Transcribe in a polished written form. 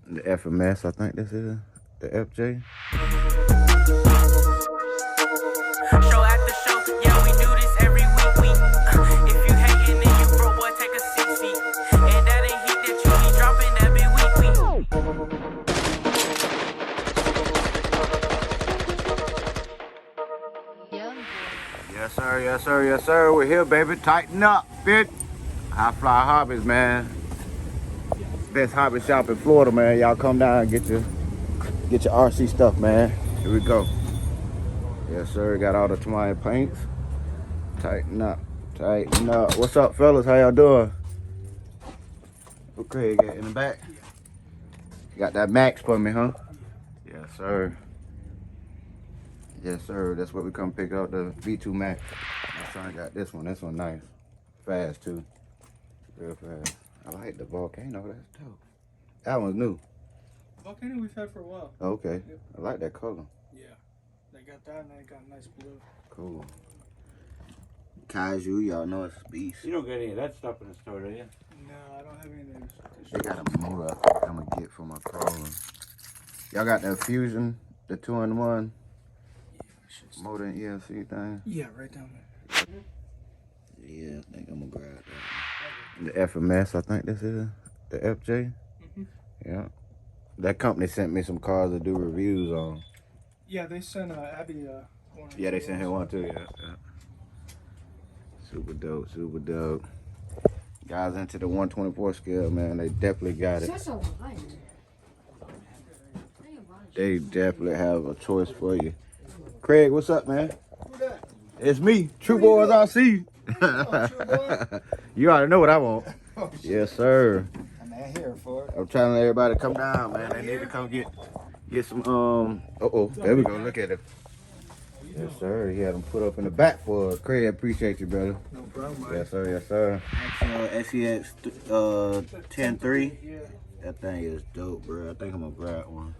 The FMS, I think this is the FJ. Show after show, yeah, we do this every week. If you hating, then you broke, boy, take a seat. And that ain't heat that you be dropping, that be weekly. Yes, sir, yes, sir, yes, sir. We're here, baby. Tighten up, bitch. Highfly Hobbies, man. Best hobby shop in Florida, man. Y'all come down and get your RC stuff, man. Here we go. Yes, sir. Got all the Tamaya paints. Tighten up, tighten up. What's up, fellas? How y'all doing? Okay, got in the back. You got that Max for me, huh? Yes, sir. Yes, sir. That's what we come pick up, the V2 Max. My son got this one. This one nice. Fast, too. Real fast. I like the Volcano. That's dope. That one's new. Volcano we've had for a while. Okay. Yep. I like that color. Yeah. They got that and they got nice blue. Cool. Kaiju, y'all know it's a beast. You don't get any of that stuff in the store, do you? No, I don't have any of those. They got a motor I'm gonna get for my crawler. Y'all got that Fusion, the 2-in-1 motor and ELC thing? Yeah, right down there. Yeah, I think I'm gonna grab that. The FMS, I think this is the FJ. Yeah. That company sent me some cars to do reviews on. Yeah, they sent Abby one. Yeah, they sent him one too. Yeah. Super dope, super dope. Guys into the 124 scale, man, they definitely got it. Such a liar. They definitely have a choice for you. Craig, what's up, man? Who that? It's me, True Boys RC. You already know what I want. Oh, Yes, sir. I'm not here for it. I'm trying to let everybody come down, man. They need to come get some. There we go. Look at it. Yes, sir. He had them put up in the back for us. Craig, appreciate you, brother. No problem. Yes, sir. Yes, sir. SEX 10.3. Yeah. That thing is dope, bro. I think I'm gonna grab one.